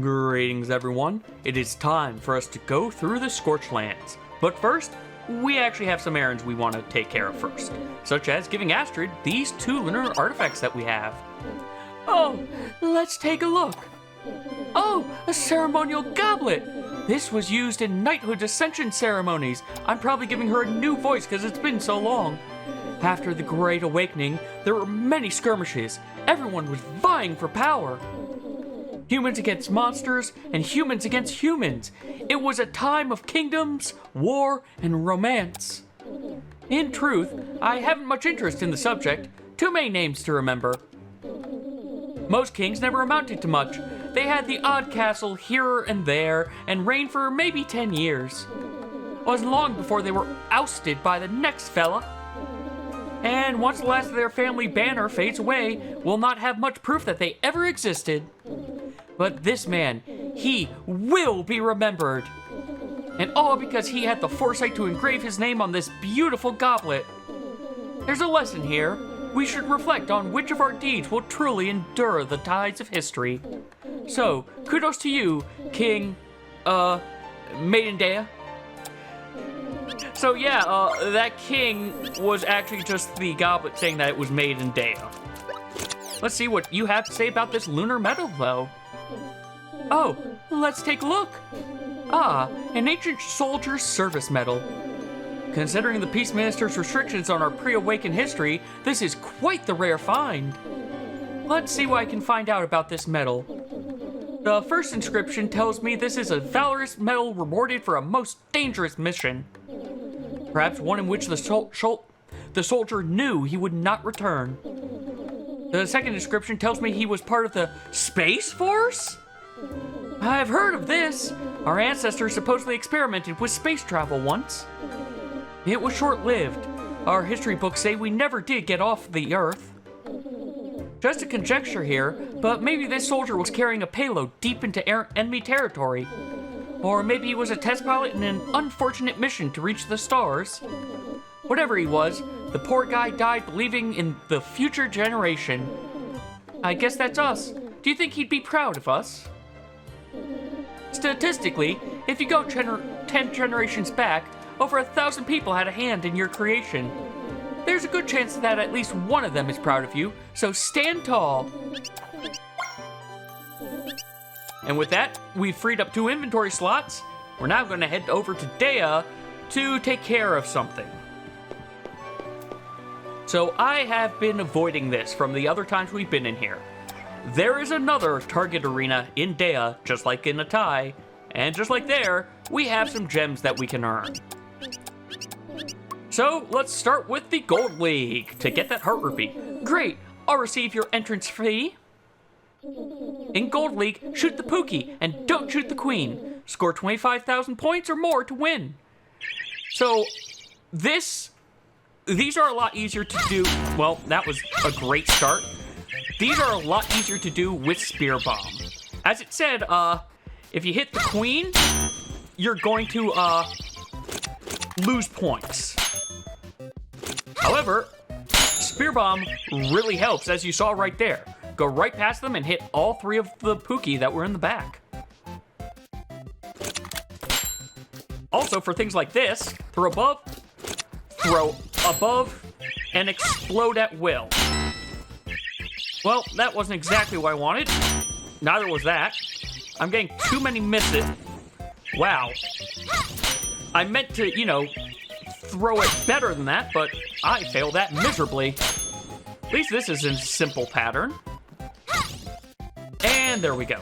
Greetings, everyone. It is time for us to go through the Scorched Lands. But first, we actually have some errands we want to take care of first, such as giving Astrid these 2 lunar artifacts that we have. Oh, let's take a look. Oh, a ceremonial goblet. This was used in knighthood ascension ceremonies. I'm probably giving her a new voice because it's been so long. After the Great Awakening, there were many skirmishes. Everyone was vying for power. Humans against monsters, and humans against humans. It was a time of kingdoms, war, and romance. In truth, I haven't much interest in the subject. Too many names to remember. Most kings never amounted to much. They had the odd castle here and there, and reigned for maybe 10 years. It wasn't long before they were ousted by the next fella. And once the last of their family banner fades away, we'll not have much proof that they ever existed. But this man, he will be remembered. And all because he had the foresight to engrave his name on this beautiful goblet. There's a lesson here. We should reflect on which of our deeds will truly endure the tides of history. So, kudos to you, King, Maiden Dea. So yeah, that king was actually just the goblet saying that it was made in Dea. Let's see what you have to say about this lunar medal, though. Oh, let's take a look. Ah, an ancient soldier's service medal. Considering the Peace Minister's restrictions on our pre-awakened history, this is quite the rare find. Let's see what I can find out about this medal. The first inscription tells me this is a valorous medal rewarded for a most dangerous mission. Perhaps one in which the soldier knew he would not return. The second inscription tells me he was part of the Space Force? I've heard of this. Our ancestors supposedly experimented with space travel once. It was short-lived. Our history books say we never did get off the Earth. Just a conjecture here, but maybe this soldier was carrying a payload deep into enemy territory. Or maybe he was a test pilot in an unfortunate mission to reach the stars. Whatever he was, the poor guy died believing in the future generation. I guess that's us. Do you think he'd be proud of us? Statistically, if you go 10 generations back, over 1,000 people had a hand in your creation. There's a good chance that at least one of them is proud of you, so stand tall. And with that, we've freed up 2 inventory slots. We're now going to head over to Dea to take care of something. So I have been avoiding this from the other times we've been in here. There is another target arena in Dea, just like in Atai, and just like there, we have some gems that we can earn. So let's start with the Gold League to get that heart rupee. Great, I'll receive your entrance fee. In Gold League, shoot the Pookie and don't shoot the Queen. Score 25,000 points or more to win. So these are a lot easier to do. Well, that was a great start. These are a lot easier to do with Spear Bomb. As it said, if you hit the Queen, you're going to lose points. However, Spear Bomb really helps, as you saw right there. Go right past them and hit all 3 of the Pookie that were in the back. Also, for things like this, throw above, and explode at will. Well, that wasn't exactly what I wanted. Neither was that. I'm getting too many misses. Wow. I meant to, throw it better than that, but I failed that miserably. At least this is a simple pattern. And there we go.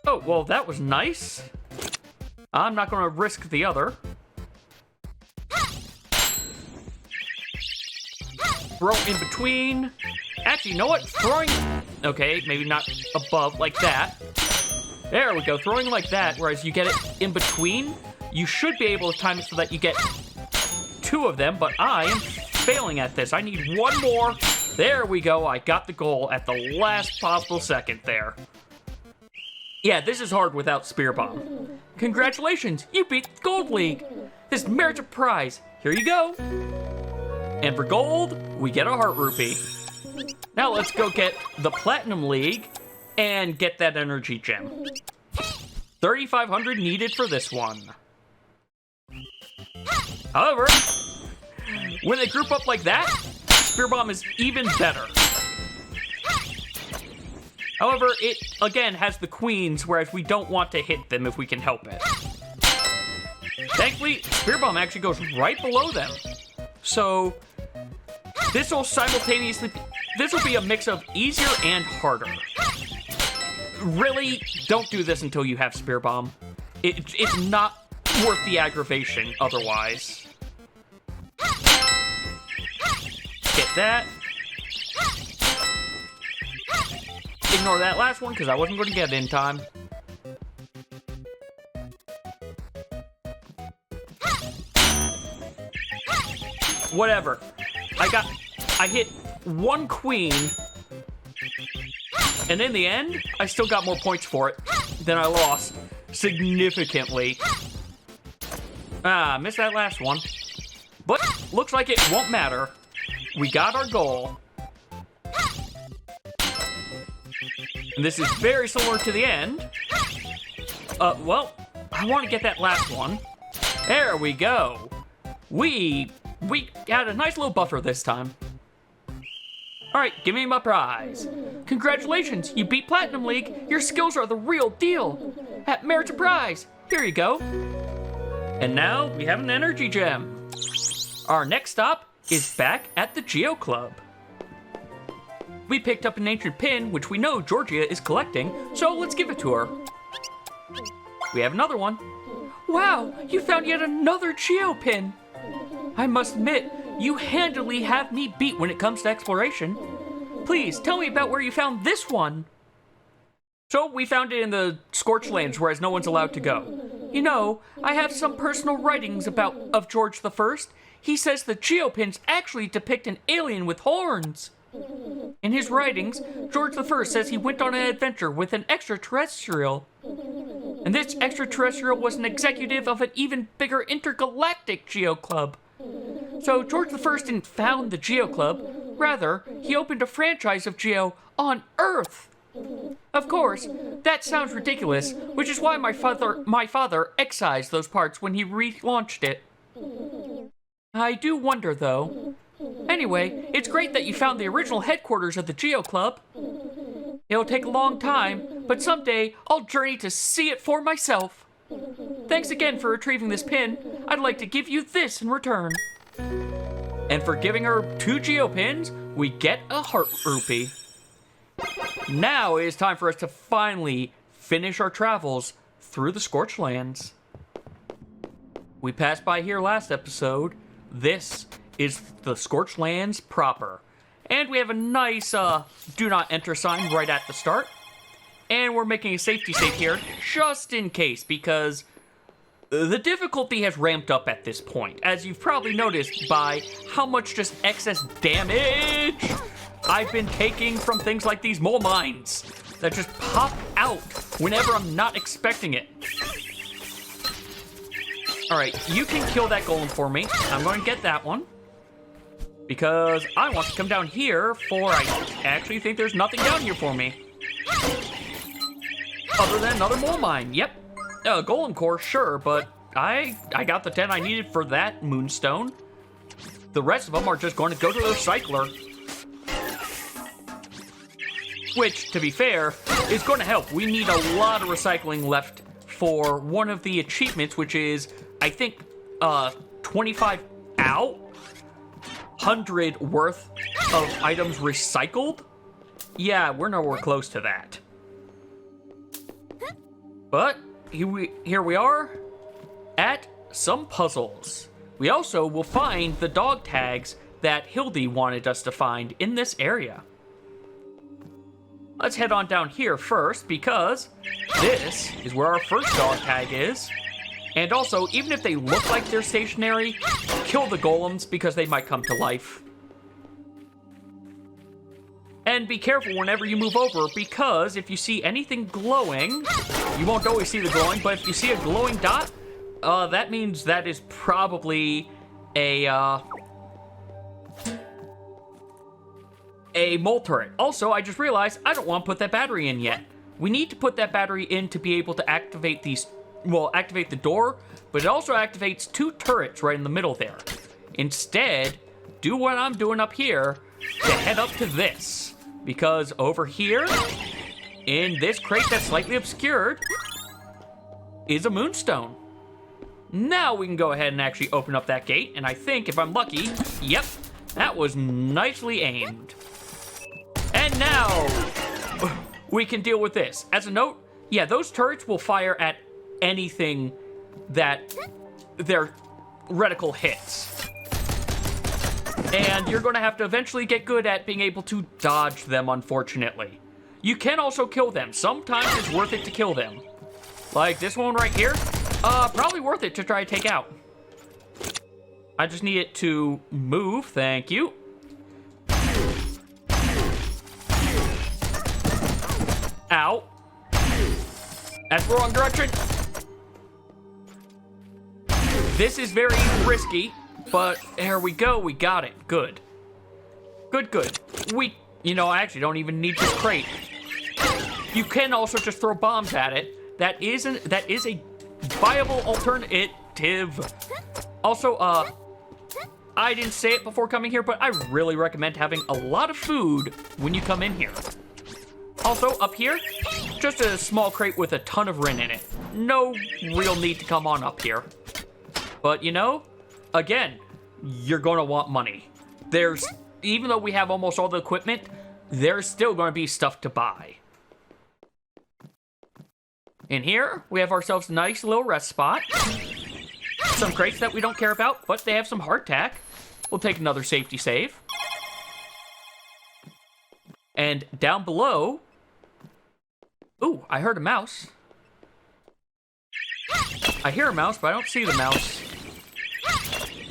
Oh, well, that was nice. I'm not going to risk the other. Throw in between. Actually, you know what? Throwing... Okay, maybe not above like that. There we go. Throwing like that, whereas you get it in between, you should be able to time it so that you get 2 of them, but I am failing at this. I need 1 more. There we go. I got the goal at the last possible second there. Yeah, this is hard without Spear Bomb. Congratulations, you beat Gold League. This merits a prize. Here you go. And for gold, we get a heart rupee. Now let's go get the Platinum League and get that energy gem. 3,500 needed for this one. However, when they group up like that, Spear Bomb is even better. However, it, again, has the queens, whereas we don't want to hit them if we can help it. Thankfully, Spear Bomb actually goes right below them. So, this will be a mix of easier and harder. Really, don't do this until you have Spear Bomb. It's not worth the aggravation otherwise. Get that. Ignore that last one, because I wasn't going to get it in time. Whatever. I hit one queen, and in the end, I still got more points for it than I lost significantly. Missed that last one. But looks like it won't matter. We got our goal. And this is very similar to the end. Well, I want to get that last one. There we go. We had a nice little buffer this time. Alright, give me my prize. Congratulations, you beat Platinum League. Your skills are the real deal. That merits a prize. Here you go. And now we have an energy gem. Our next stop is back at the Geo Club. We picked up an ancient pin, which we know Georgia is collecting, so let's give it to her. We have another one. Wow, you found yet another Geo pin. I must admit, you handily have me beat when it comes to exploration. Please, tell me about where you found this one. So, we found it in the Scorched Lands, whereas no one's allowed to go. You know, I have some personal writings of George the First. He says the Geopins actually depict an alien with horns. In his writings, George I says he went on an adventure with an extraterrestrial. And this extraterrestrial was an executive of an even bigger intergalactic Geo Club. So George I didn't found the Geo Club, rather, he opened a franchise of Geo on Earth. Of course, that sounds ridiculous, which is why my father excised those parts when he relaunched it. I do wonder, though. Anyway, it's great that you found the original headquarters of the Geo Club. It'll take a long time, but someday I'll journey to see it for myself. Thanks again for retrieving this pin. I'd like to give you this in return. And for giving her 2 Geo pins, we get a heart rupee. Now it is time for us to finally finish our travels through the Scorched Lands. We passed by here last episode. This is the Scorched Lands proper. And we have a nice do not enter sign right at the start. And we're making a safety save here just in case, because the difficulty has ramped up at this point, as you've probably noticed by how much just excess damage I've been taking from things like these mole mines that just pop out whenever I'm not expecting it. Alright, you can kill that golem for me. I'm going to get that one, because I want to come down here for, I actually think there's nothing down here for me. Other than another mole mine, yep. Golem core, sure, but I got the 10 I needed for that moonstone. The rest of them are just going to go to the recycler. Which, to be fair, is going to help. We need a lot of recycling left for one of the achievements, which is, I think, 25 out. 100 worth of items recycled? Yeah, we're nowhere close to that. But here we are at some puzzles. We also will find the dog tags that Hildy wanted us to find in this area. Let's head on down here first, because this is where our first dog tag is. And also, even if they look like they're stationary, kill the golems because they might come to life. And be careful whenever you move over, because if you see anything glowing, you won't always see the glowing, but if you see a glowing dot, that means that is probably a a mole turret. Also, I just realized I don't want to put that battery in yet. We need to put that battery in to be able to activate these, well, activate the door, but it also activates 2 turrets right in the middle there. Instead, do what I'm doing up here to head up to this, because over here, in this crate that's slightly obscured, is a moonstone. Now we can go ahead and actually open up that gate, and I think, if I'm lucky, yep, that was nicely aimed. And now, we can deal with this. As a note, yeah, those turrets will fire at anything that their reticle hits. And you're going to have to eventually get good at being able to dodge them, unfortunately. You can also kill them. Sometimes it's worth it to kill them. Like this one right here. Probably worth it to try to take out. I just need it to move. Thank you. Ow. That's the wrong direction. This is very risky, but there we go. We got it. Good. Good. I actually don't even need this crate. You can also just throw bombs at it. That is a viable alternative. Also, I didn't say it before coming here, but I really recommend having a lot of food when you come in here. Also, up here, just a small crate with a ton of Rin in it. No real need to come on up here. But, again, you're going to want money. Even though we have almost all the equipment, there's still going to be stuff to buy. In here, we have ourselves a nice little rest spot. Some crates that we don't care about, but they have some hardtack. We'll take another safety save. And down below... Ooh, I heard a mouse. I hear a mouse, but I don't see the mouse.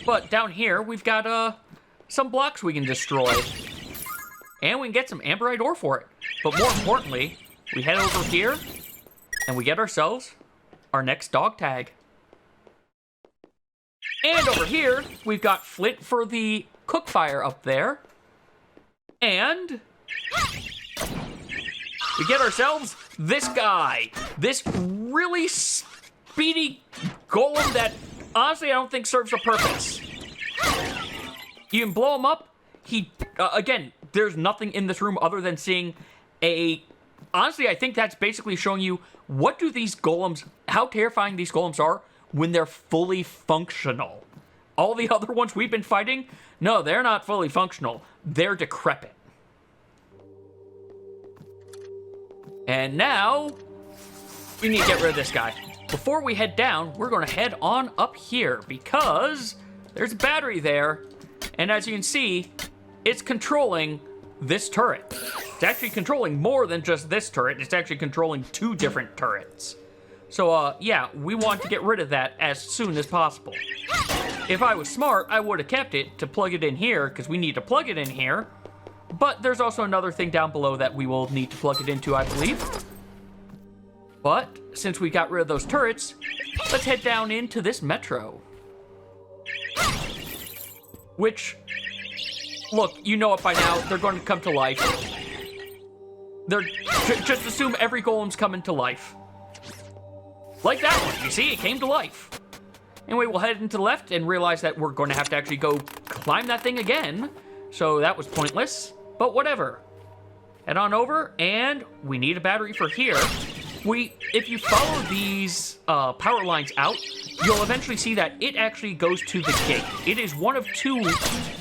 But down here, we've got some blocks we can destroy. And we can get some amberite ore for it. But more importantly, we head over here, and we get ourselves our next dog tag. And over here, we've got flint for the cook fire up there. And we get ourselves this guy. This really speedy golem that, honestly, I don't think serves a purpose. You can blow him up. Again, there's nothing in this room other than seeing honestly, I think that's basically showing you what do these golems, how terrifying these golems are when they're fully functional. All the other ones we've been fighting, no, they're not fully functional. They're decrepit. And now, we need to get rid of this guy. Before we head down, we're going to head on up here because there's a battery there. And as you can see, it's controlling this turret. It's actually controlling more than just this turret. It's actually controlling 2 different turrets. So, yeah, we want to get rid of that as soon as possible. If I was smart, I would have kept it to plug it in here, because we need to plug it in here. But there's also another thing down below that we will need to plug it into, I believe. But, since we got rid of those turrets, let's head down into this metro. Which, look, you know it by now, they're going to come to life. Just assume every golem's coming to life. Like that one, you see, it came to life. Anyway, we'll head into the left and realize that we're going to have to actually go climb that thing again. So that was pointless, but whatever. Head on over, and we need a battery for here. If you follow these power lines out, you'll eventually see that it actually goes to the gate. It is one of 2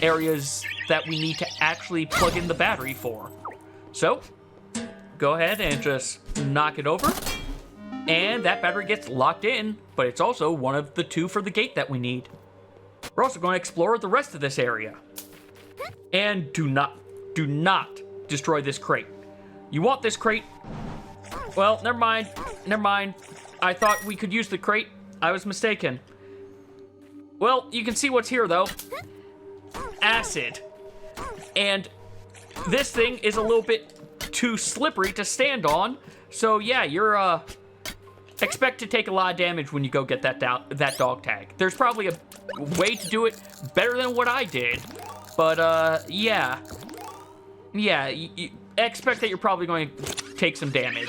areas that we need to actually plug in the battery for. So, go ahead and just knock it over. And that battery gets locked in, but it's also one of the 2 for the gate that we need. We're also going to explore the rest of this area. And do not destroy this crate. You want this crate? Well, never mind. I thought we could use the crate. I was mistaken. Well, you can see what's here, though. Acid. And this thing is a little bit too slippery to stand on. So, yeah, you're, expect to take a lot of damage when you go get that dog tag. There's probably a way to do it better than what I did. But, yeah. Yeah, you expect that you're probably going to take some damage.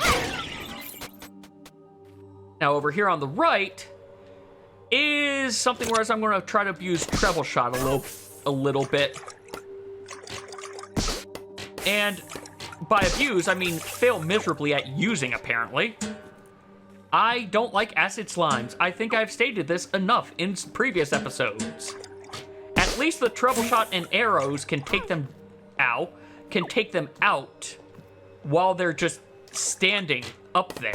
Now, over here on the right is something where I'm going to try to abuse treble shot a little bit. And by abuse, I mean fail miserably at using, apparently. I don't like acid slimes. I think I've stated this enough in previous episodes. At least the treble shot and arrows can take them... Ow. Can take them out while they're just standing up there.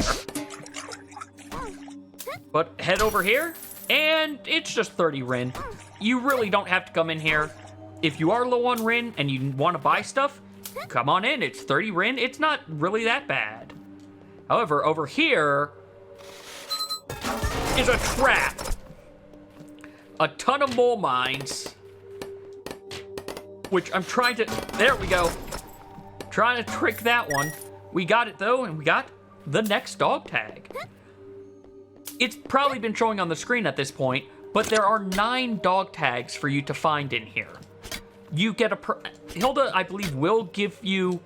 But head over here, and it's just 30 Rin. You really don't have to come in here. If you are low on Rin and you want to buy stuff, come on in. It's 30 Rin. It's not really that bad. However, over here is a trap. A ton of mole mines, which I'm trying to... There we go. Trying to trick that one. We got it, though, and we got the next dog tag. It's probably been showing on the screen at this point, but there are 9 dog tags for you to find in here. You get a... Hilda, I believe, will give you...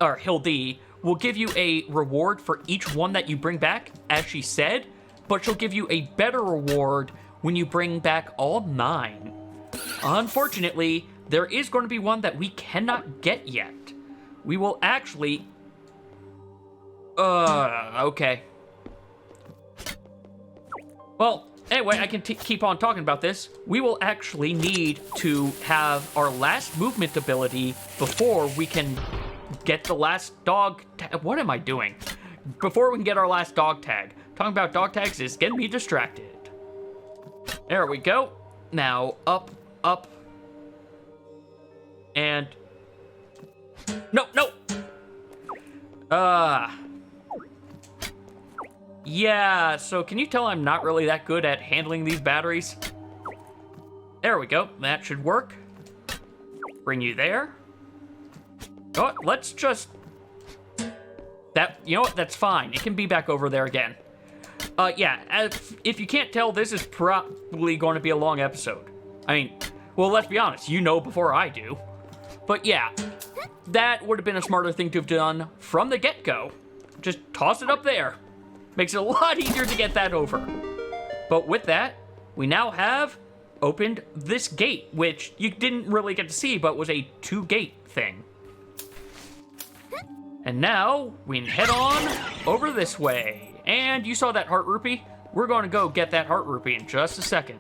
Or Hildy will give you a reward for each one that you bring back, as she said, but she'll give you a better reward when you bring back all 9. Unfortunately, there is going to be one that we cannot get yet. We will actually... okay. Well, anyway, I can keep on talking about this. We will actually need to have our last movement ability before we can get the last dog tag. What am I doing? Before we can get our last dog tag. Talking about dog tags is getting me distracted. There we go. Now, up, up. And... No, no! Yeah, so can you tell I'm not really that good at handling these batteries? There we go. That should work. Bring you there. Oh, let's just... That, you know what? That's fine. It can be back over there again. Yeah, if you can't tell, this is probably going to be a long episode. I mean, well, let's be honest. You know before I do. But yeah, that would have been a smarter thing to have done from the get-go. Just toss it up there. Makes it a lot easier to get that over. But with that, we now have opened this gate, which you didn't really get to see, but was a 2-gate thing. And now, we can head on over this way. And you saw that heart rupee? We're going to go get that heart rupee in just a second.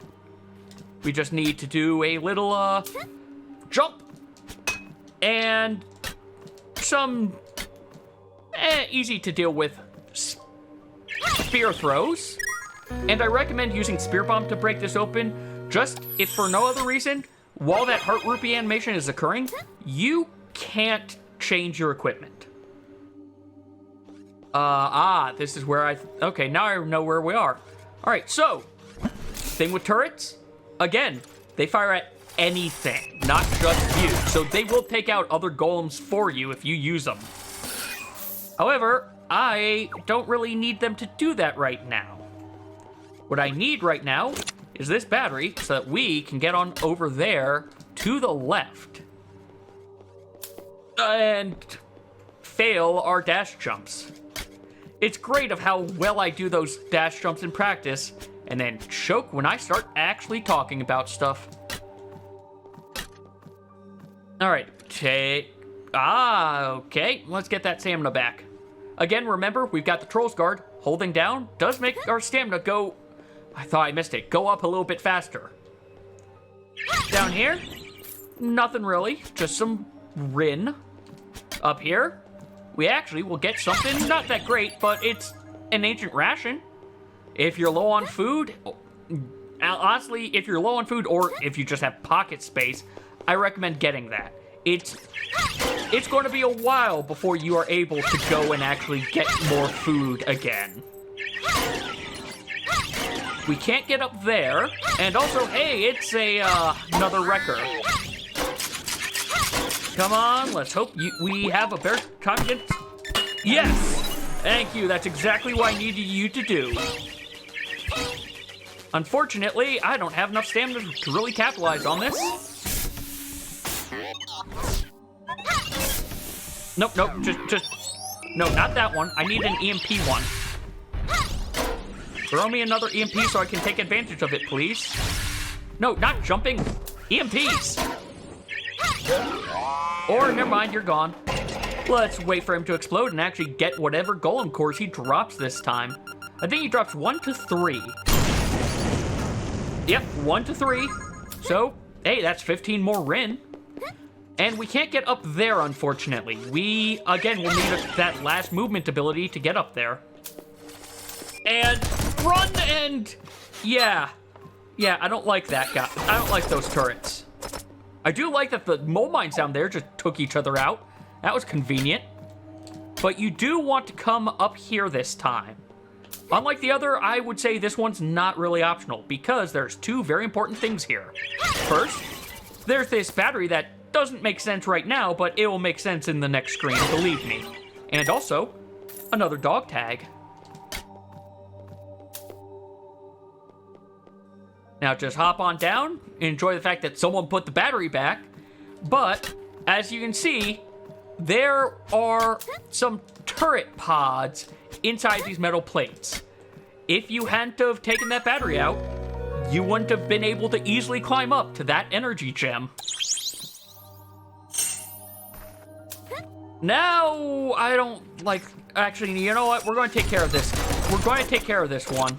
We just need to do a little, jump. And some easy to deal with spear throws. And I recommend using Spear Bomb to break this open, just if for no other reason, while that heart rupee animation is occurring, you can't change your equipment. This is where okay, now I know where we are. All right, so, thing with turrets, again, they fire at anything, not just you. So they will take out other golems for you if you use them. However, I don't really need them to do that right now. What I need right now is this battery so that we can get on over there to the left. And fail our dash jumps. It's great of how well I do those dash jumps in practice, and then choke when I start actually talking about stuff. Alright, okay, let's get that stamina back. Again, remember, we've got the Troll's Guard. Holding down does make our stamina go... I thought I missed it. Go up a little bit faster. Down here, nothing really, just some Rin. Up here, we actually will get something not that great, but it's an ancient ration. If you're low on food, honestly, if you're low on food or if you just have pocket space, I recommend getting that. It's going to be a while before you are able to go and actually get more food again. We can't get up there, and also, hey, it's another wrecker. Come on, let's hope we have a better time against... Yes! Thank you, that's exactly what I needed you to do. Unfortunately, I don't have enough stamina to really capitalize on this. Nope, nope, no, not that one. I need an EMP one. Throw me another EMP so I can take advantage of it, please. No, not jumping. EMPs. Or, never mind, you're gone. Let's wait for him to explode and actually get whatever golem cores he drops this time. I think he drops 1 to 3. Yep, 1 to 3. So, hey, that's 15 more Rin. And we can't get up there, unfortunately. We, again, will need that last movement ability to get up there. And run and... Yeah. Yeah, I don't like that guy. I don't like those turrets. I do like that the mole mines down there just took each other out. That was convenient. But you do want to come up here this time. Unlike the other, I would say this one's not really optional because there's 2 very important things here. First, there's this battery that doesn't make sense right now, but it will make sense in the next screen, believe me. And also, another dog tag. Now just hop on down, enjoy the fact that someone put the battery back, but as you can see, there are some turret pods inside these metal plates. If you hadn't have taken that battery out, you wouldn't have been able to easily climb up to that energy gem. Now, I don't like, actually, you know what? We're going to take care of this. We're going to take care of this one.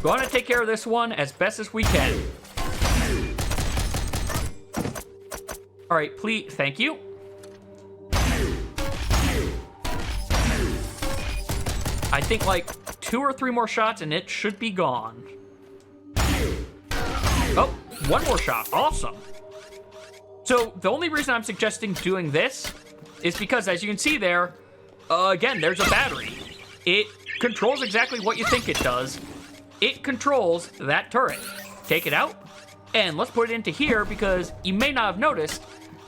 Going to take care of this one as best as we can. All right, please, thank you. I think like 2 or 3 more shots and it should be gone. Oh, 1 more shot, awesome. So the only reason I'm suggesting doing this is because as you can see there, again, there's a battery. It controls exactly what you think it does. It controls that turret. Take it out, and let's put it into here because you may not have noticed,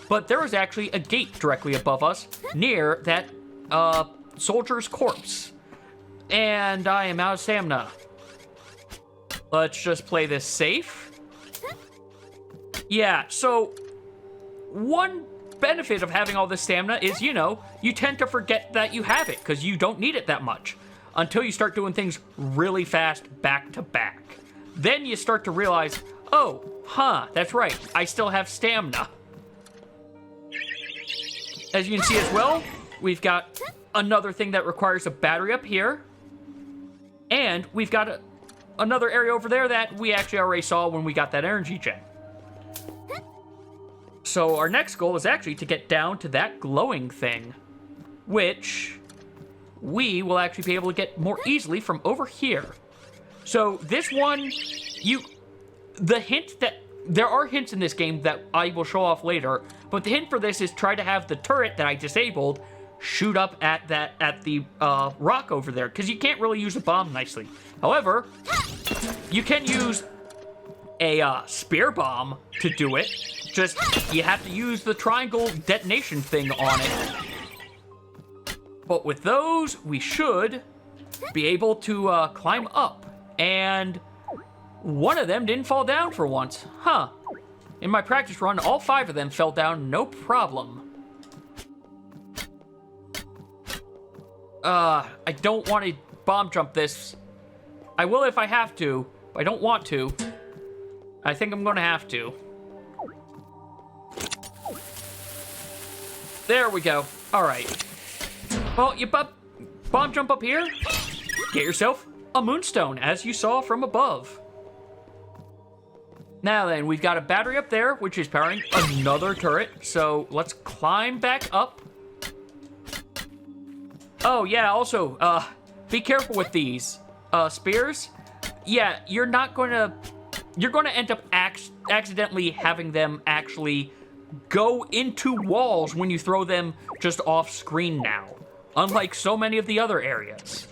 but there was actually a gate directly above us near that soldier's corpse. And I am out of stamina. Let's just play this safe. Yeah, so one benefit of having all this stamina is, you know, you tend to forget that you have it because you don't need it that much until you start doing things really fast back to back. Then you start to realize, oh, that's right, I still have stamina. As you can see as well, we've got another thing that requires a battery up here. And we've got another area over there that we actually already saw when we got that energy gem. So our next goal is actually to get down to that glowing thing, which we will actually be able to get more easily from over here. So this one, the hint that, there are hints in this game that I will show off later, but the hint for this is try to have the turret that I disabled shoot up at the rock over there, because you can't really use a bomb nicely. However, you can use a spear bomb to do it. Just, you have to use the triangle detonation thing on it. But with those, we should be able to climb up. And one of them didn't fall down for once. Huh. In my practice run, all 5 of them fell down, no problem. I don't want to bomb jump this. I will if I have to, but I don't want to. I think I'm going to have to. There we go. All right. Well, you bomb jump up here. Get yourself a moonstone, as you saw from above. Now then, we've got a battery up there, which is powering another turret. So let's climb back up. Oh, yeah, also, be careful with these spears. Yeah, you're going to end up accidentally having them actually go into walls when you throw them just off screen now, unlike so many of the other areas.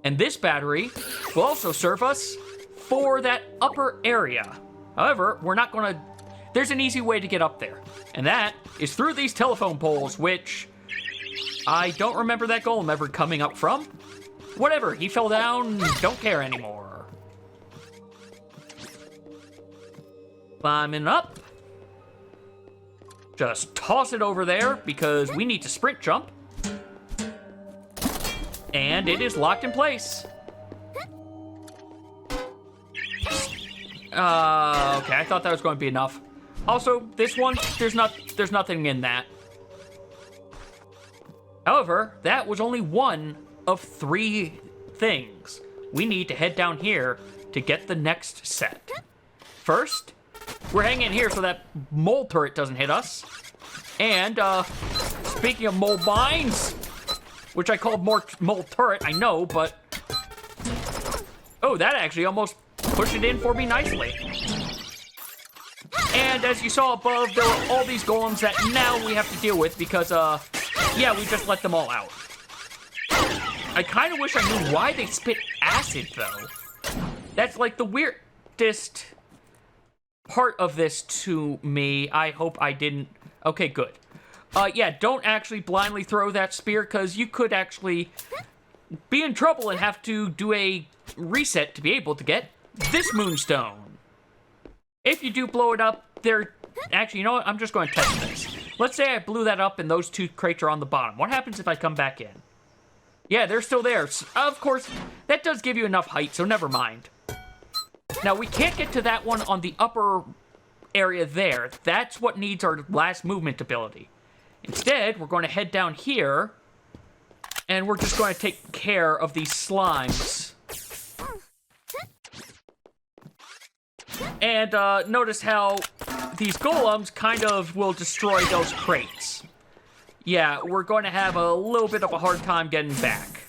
And this battery will also serve us for that upper area. However, we're not going to... There's an easy way to get up there, and that is through these telephone poles, which I don't remember that golem ever coming up from. Whatever, he fell down, don't care anymore. Climbing up. Just toss it over there because we need to sprint jump. And it is locked in place. Okay, I thought that was going to be enough. Also, this one, there's nothing in that. However, that was only one of 3 things. We need to head down here to get the next set. First, we're hanging in here so that mole turret doesn't hit us. And, speaking of mole mines, which I called mole turret, I know, but... Oh, that actually almost pushed it in for me nicely. And as you saw above, there were all these golems that now we have to deal with because, yeah, we just let them all out. I kind of wish I knew why they spit acid, though. That's, like, the weirdest part of this to me. I hope I didn't... Okay, good. Yeah, don't actually blindly throw that spear, because you could actually be in trouble and have to do a reset to be able to get this moonstone. If you do blow it up, actually, you know what? I'm just going to test this. Let's say I blew that up and those 2 crates are on the bottom. What happens if I come back in? Yeah, they're still there. Of course, that does give you enough height, so never mind. Now, we can't get to that one on the upper area there. That's what needs our last movement ability. Instead, we're going to head down here, and we're just going to take care of these slimes. And notice how these golems kind of will destroy those crates. Yeah, we're going to have a little bit of a hard time getting back.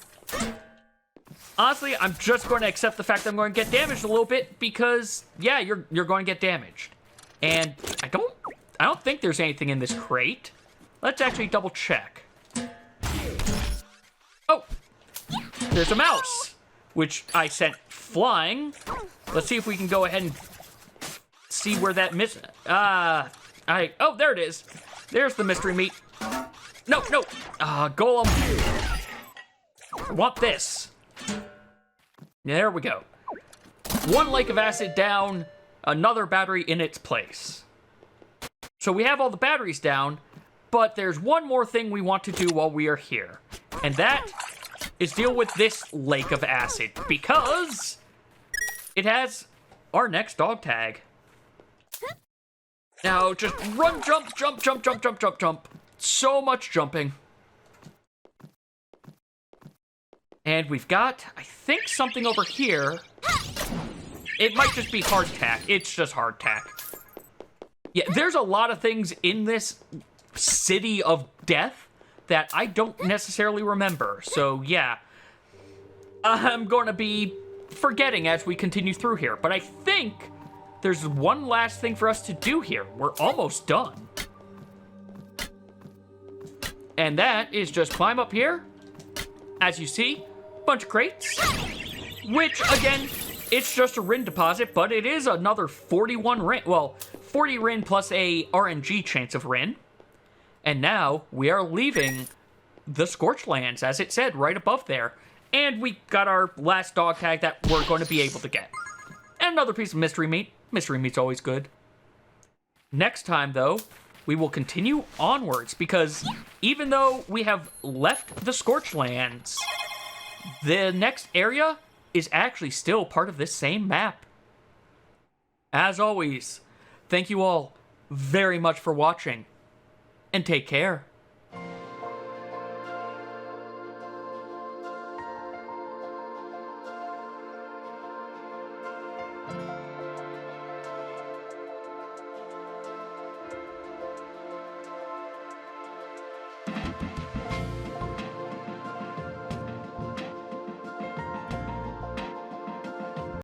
Honestly, I'm just going to accept the fact that I'm going to get damaged a little bit because, yeah, you're going to get damaged. And I don't think there's anything in this crate. Let's actually double check. Oh, there's a mouse, which I sent flying. Let's see if we can go ahead and see where that oh, there it is. There's the mystery meat. No. Golem. I want this. There we go. 1 lake of acid down, another battery in its place. So we have all the batteries down, but there's one more thing we want to do while we are here. And that is deal with this lake of acid, because it has our next dog tag. Now, just run, jump. So much jumping. And we've got, I think, something over here. It might just be hardtack. It's just hardtack. Yeah, there's a lot of things in this city of death that I don't necessarily remember. So, yeah. I'm going to be forgetting as we continue through here. But I think there's one last thing for us to do here. We're almost done. And that is just climb up here. As you see, bunch of crates. Which, again, it's just a Rin deposit, but it is another 41 Rin. Well, 40 Rin plus a RNG chance of Rin. And now we are leaving the Scorched Lands, as it said right above there. And we got our last dog tag that we're going to be able to get. And another piece of mystery meat. Mystery meat's always good. Next time, though, we will continue onwards, because even though we have left the Scorched Lands, the next area is actually still part of this same map. As always, thank you all very much for watching, and take care.